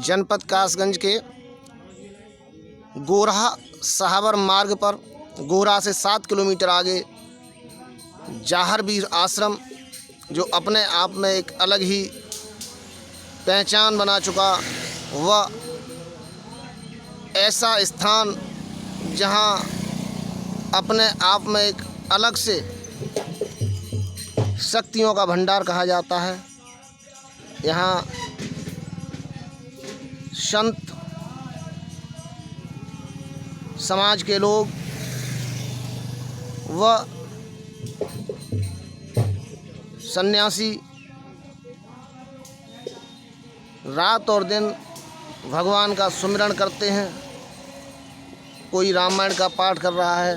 जनपद कासगंज के गोरहा सहावर मार्ग पर गोरहा से 7 किलोमीटर आगे जाहरवीर आश्रम, जो अपने आप में एक अलग ही पहचान बना चुका, वह ऐसा स्थान जहां अपने आप में एक अलग से शक्तियों का भंडार कहा जाता है। यहाँ संत समाज के लोग व सन्यासी रात और दिन भगवान का सुमिरन करते हैं। कोई रामायण का पाठ कर रहा है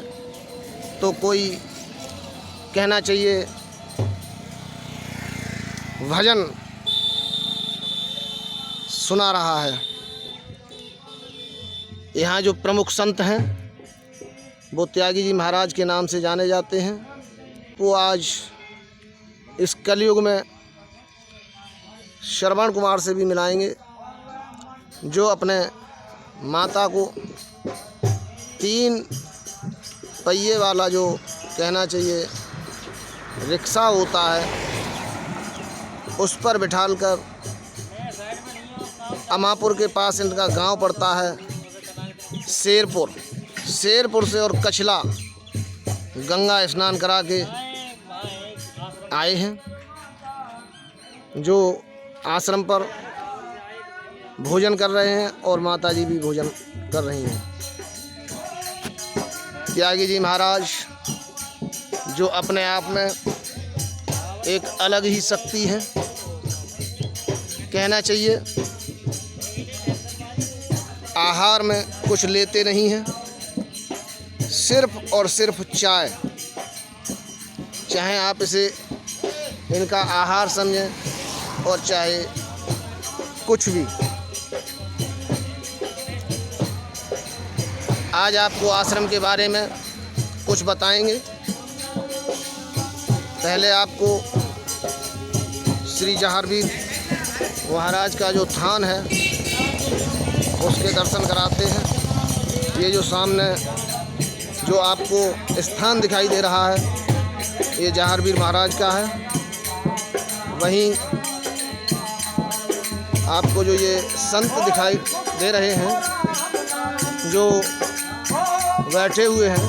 तो कोई कहना चाहिए भजन सुना रहा है। यहाँ जो प्रमुख संत हैं वो त्यागी जी महाराज के नाम से जाने जाते हैं। वो आज इस कलयुग में श्रवण कुमार से भी मिलाएंगे, जो अपने माता को 3 पहिए वाला जो कहना चाहिए रिक्शा होता है उस पर बिठालकर अमापुर के पास इनका गांव पड़ता है शेरपुर से और कछला गंगा स्नान करा के आए हैं, जो आश्रम पर भोजन कर रहे हैं और माताजी भी भोजन कर रही हैं। त्यागी जी महाराज जो अपने आप में एक अलग ही शक्ति है, कहना चाहिए आहार में कुछ लेते नहीं हैं, सिर्फ और सिर्फ चाय, चाहे आप इसे इनका आहार समझें और चाहे कुछ भी। आज आपको आश्रम के बारे में कुछ बताएंगे। पहले आपको श्री जाहरवीर महाराज का जो थान है उसके दर्शन कराते हैं। ये जो सामने जो आपको स्थान दिखाई दे रहा है ये जाहरवीर महाराज का है। वहीं आपको जो ये संत दिखाई दे रहे हैं जो बैठे हुए हैं,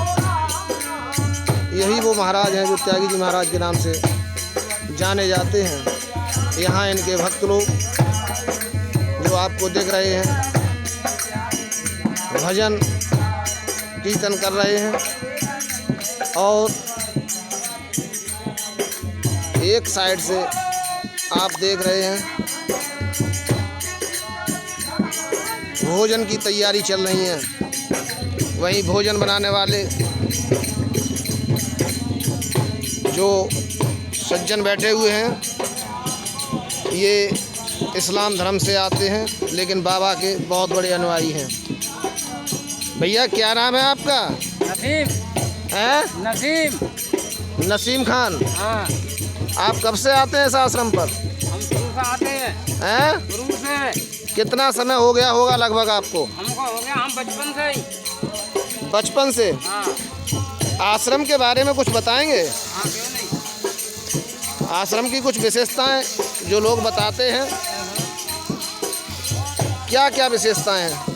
यही वो महाराज हैं जो त्यागी जी महाराज के नाम से जाने जाते हैं। यहाँ इनके भक्त लोग जो आपको देख रहे हैं भजन कीर्तन कर रहे हैं, और एक साइड से आप देख रहे हैं भोजन की तैयारी चल रही है। वहीं भोजन बनाने वाले जो सज्जन बैठे हुए हैं ये इस्लाम धर्म से आते हैं, लेकिन बाबा के बहुत बड़े अनुयायी हैं। भैया क्या नाम है आपका? नसीम। हैं? नसीम। नसीम खान। हाँ। आप कब से आते हैं इस आश्रम पर? हम शुरू से आते हैं। हैं? शुरू से। कितना समय हो गया होगा लगभग आपको? हमको हो गया, हम बचपन से ही। बचपन से? हाँ। आश्रम के बारे में कुछ बताएंगे? हाँ, क्यों नहीं। आश्रम की कुछ विशेषताएं जो लोग बताते हैं, क्या क्या विशेषताएं हैं?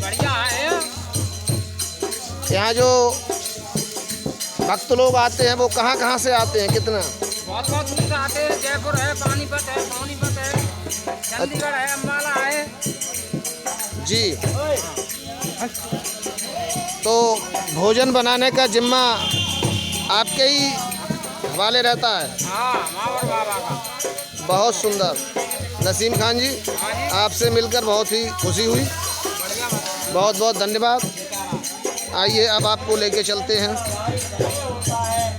बढ़िया है। यहाँ जो भक्त लोग आते हैं वो कहाँ कहाँ से आते हैं? कितना? बहुत बहुत दूर से आते हैं। जयपुर है, पानीपत है, चंडीगढ़ है, अम्बाला है जी। तो भोजन बनाने का जिम्मा आपके ही हवाले रहता है? हाँ, माँ और बाबा का। बहुत सुंदर। नसीम खान जी, आपसे मिलकर बहुत ही खुशी हुई। बहुत बहुत धन्यवाद। आइए अब आपको लेके चलते हैं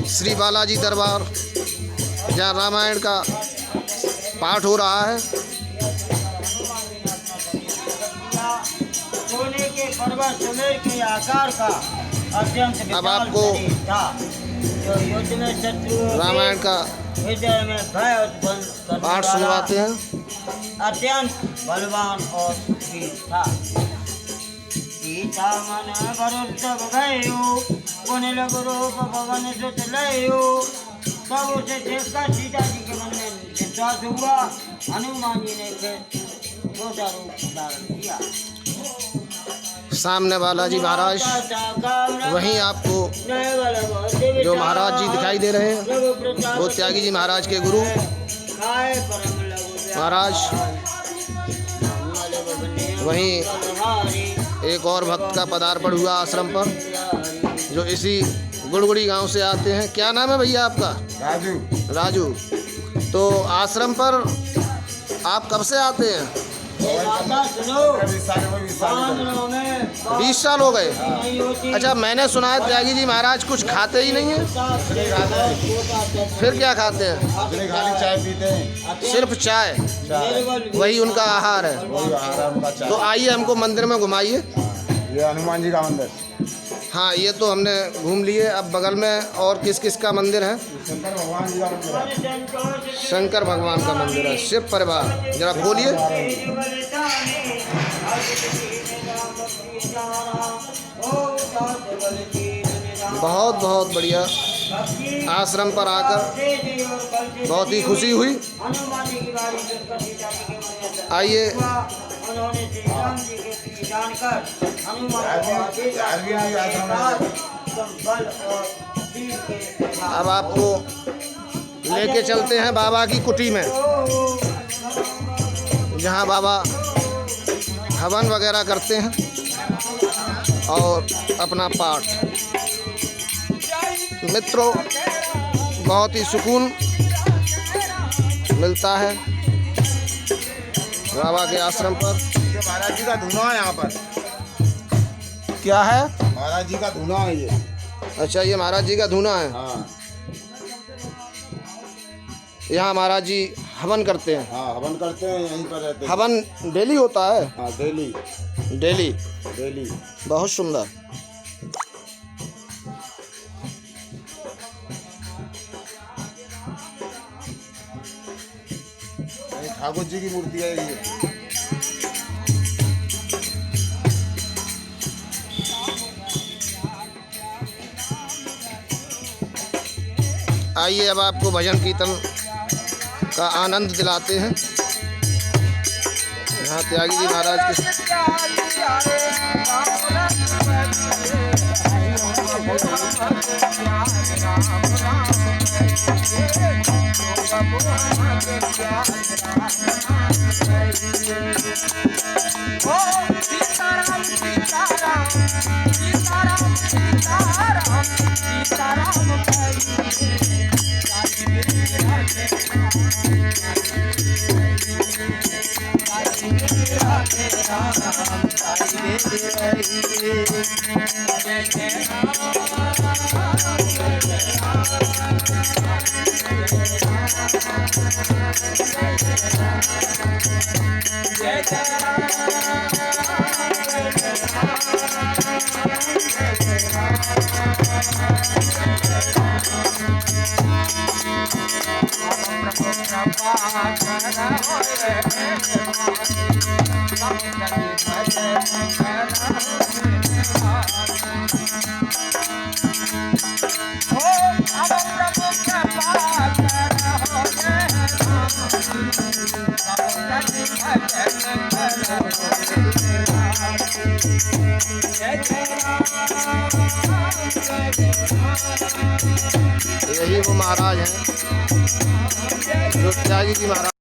श्री बालाजी दरबार, जहाँ रामायण का पाठ हो रहा है। सोने के पर्वत सुमेर के आकार का अत्यंत अब आपको जो युद्ध में शत्रु रामायण का हृदय में भय उत्पन्न पाठ सुनवाते हैं। अत्यंत बलवान और वीर था। सीता मन भरत सब गयो, पुण्य लग रूप भवन सुत लयो। तब उसे देखकर सीता जी के मन में विश्वास हुआ। हनुमान जी ने फिर दूसरा रूप धारण किया। सामने बालाजी महाराज, वहीं आपको जो महाराज जी दिखाई दे रहे हैं वो त्यागी जी महाराज के गुरु महाराज। वहीं एक और भक्त का पदार्पण हुआ आश्रम पर, जो इसी गुड़गुड़ी गांव से आते हैं। क्या नाम है भैया आपका? राजू। राजू। तो आश्रम पर आप कब से आते हैं? 20 साल हो गए। अच्छा, मैंने सुना है त्यागी जी महाराज कुछ खाते ही नहीं है। फिर क्या खाते हैं? खाली चाय पीते हैं। सिर्फ चाय, वही उनका आहार है। वही आहार है उनका, चाय। तो आइए हमको मंदिर में घुमाइए। ये हनुमान जी का मंदिर। हाँ, ये तो हमने घूम लिए। अब बगल में और किस किस का मंदिर है? शंकर भगवान जी का मंदिर है। शंकर भगवान का मंदिर है। शिव परिवार, जरा खोलिए। बहुत बहुत बढ़िया। आश्रम पर आकर बहुत ही खुशी हुई। आइए, अब आपको लेके चलते हैं बाबा की कुटी में, जहाँ बाबा हवन वगैरह करते हैं और अपना पाठ। मित्रों, बहुत ही सुकून मिलता है बाबा के आश्रम पर। महाराज जी का धुना है यहाँ पर। क्या है? महाराज जी का धुना है ये। अच्छा, ये महाराज जी का धुना है। हाँ यहाँ महाराज जी हवन करते हैं। हाँ, हवन करते हैं, यहीं पर रहते हैं। हवन डेली होता है? हाँ, डेली डेली। डेली। बहुत सुंदर। ठाकुर जी की मूर्ति है ये। आइए, अब आपको भजन कीर्तन का आनंद दिलाते हैं। यहाँ त्यागी जी महाराज के यही वो महाराज हैं जो त्यागी जी महाराज।